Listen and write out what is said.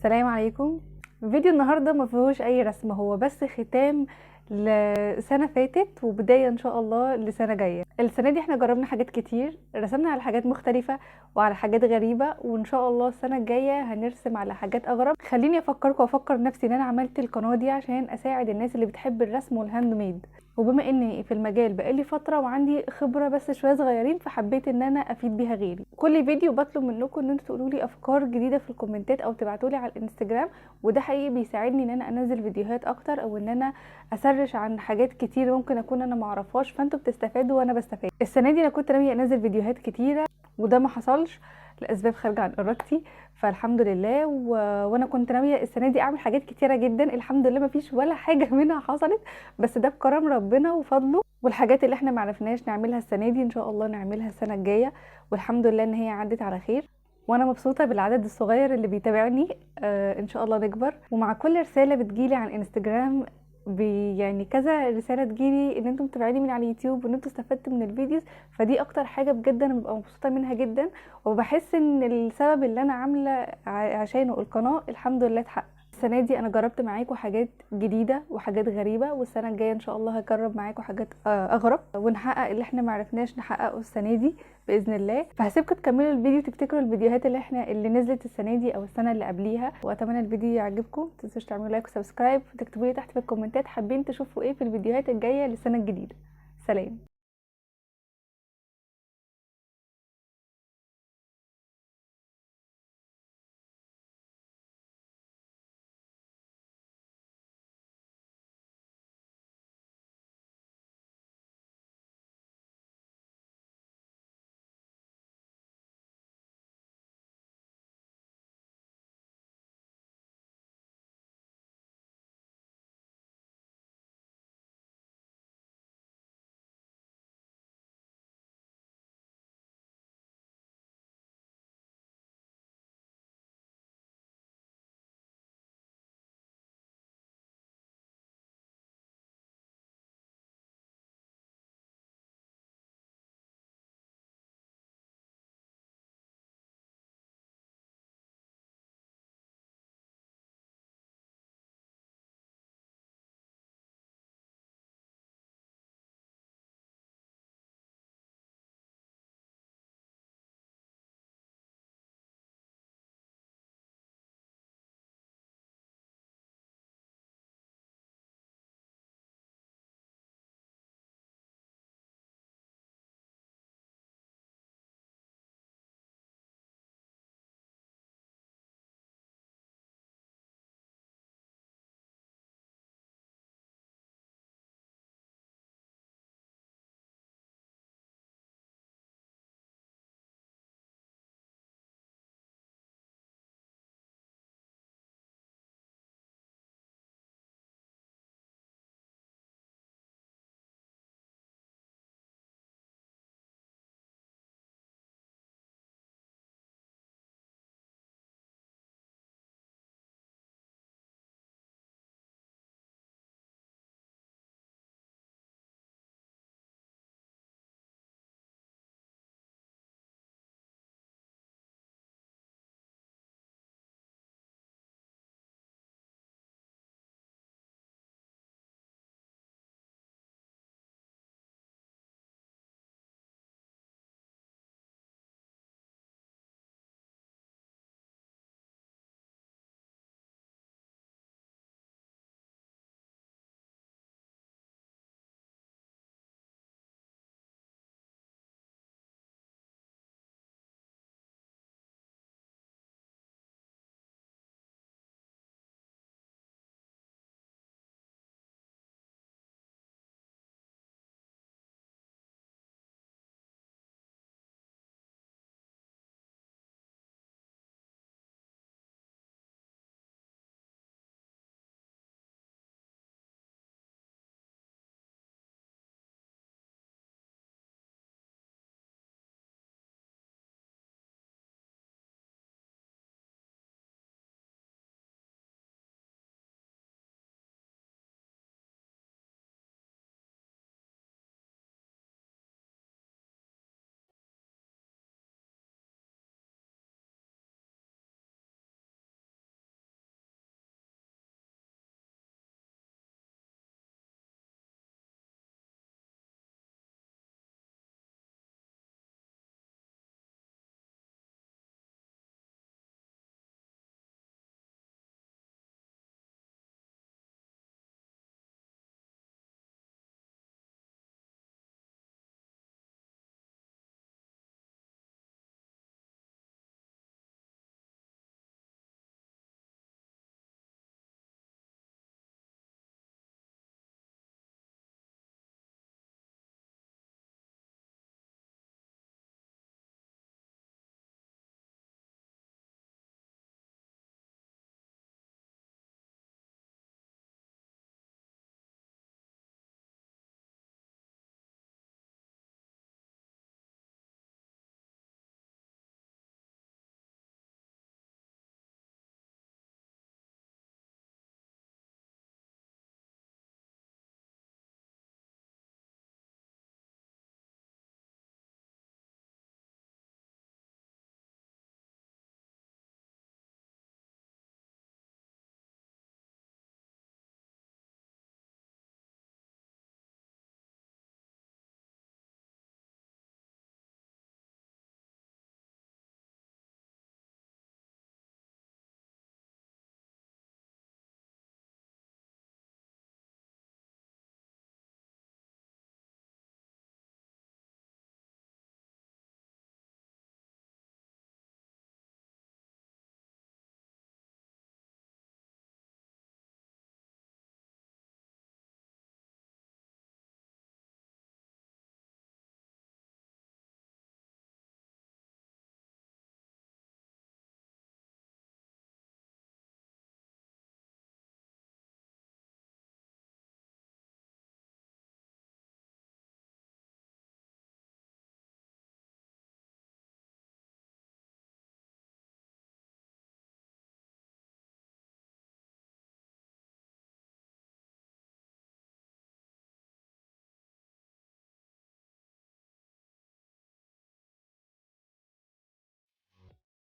السلام عليكم. فيديو النهارده ما فيهوش اي رسم، هو بس ختام لسنه فاتت وبدايه ان شاء الله لسنه جايه. السنه دي احنا جربنا حاجات كتير، رسمنا على حاجات مختلفه وعلى حاجات غريبه، وان شاء الله السنه الجايه هنرسم على حاجات اغرب. خليني افكركم وافكر نفسي ان انا عملت القناه دي عشان اساعد الناس اللي بتحب الرسم والهاند ميد، وبما اني في المجال بقالي فتره وعندي خبره بس شويه صغيرين، فحبيت ان انا افيد بيها غيري. كل فيديو بطلب منكم ان انتوا تقولوا لي افكار جديده في الكومنتات او تبعتوا لي على الانستجرام، وده حقيقي بيساعدني ان انا انزل فيديوهات اكتر، او ان انا اسرش عن حاجات كتير ممكن اكون انا معرفهاش، فانتوا بتستفادوا وانا بستفاد. السنه دي انا كنت ناويه انزل فيديوهات كتيره وده ما حصلش لاسباب خارجه عن ارادتي، فالحمد لله. وانا كنت ناويه السنه دي اعمل حاجات كتيره جدا، الحمد لله ما فيش ولا حاجه منها حصلت، بس ده بكرم ربنا وفضله. والحاجات اللي احنا معرفناش نعملها السنه دي ان شاء الله نعملها السنه الجايه، والحمد لله ان هي عدت على خير، وانا مبسوطه بالعدد الصغير اللي بيتابعني. ان شاء الله نكبر. ومع كل رساله بتجيلي على الانستجرام يعني كذا رساله تجيلي ان انتم متابعيني من على اليوتيوب وان انتم استفدتوا من الفيديوز، فدي اكتر حاجه بجد انا ببقى مبسوطه منها جدا، وبحس ان السبب اللي انا عامله عشانه القناه الحمد لله اتحقق. السنه دي انا جربت معاكم حاجات جديده وحاجات غريبه، والسنه الجايه ان شاء الله هجرب معاكم حاجات اغرب، ونحقق اللي احنا معرفناش نحققه السنه دي باذن الله. فهسيبكم تكملوا الفيديو تفتكروا الفيديوهات اللي نزلت السنه دي او السنه اللي قبليها، واتمنى الفيديو يعجبكم. متنسوش تعملوا لايك وسبسكرايب، وتكتبوا لي تحت في الكومنتات حابين تشوفوا ايه في الفيديوهات الجايه للسنه الجديده. سلام.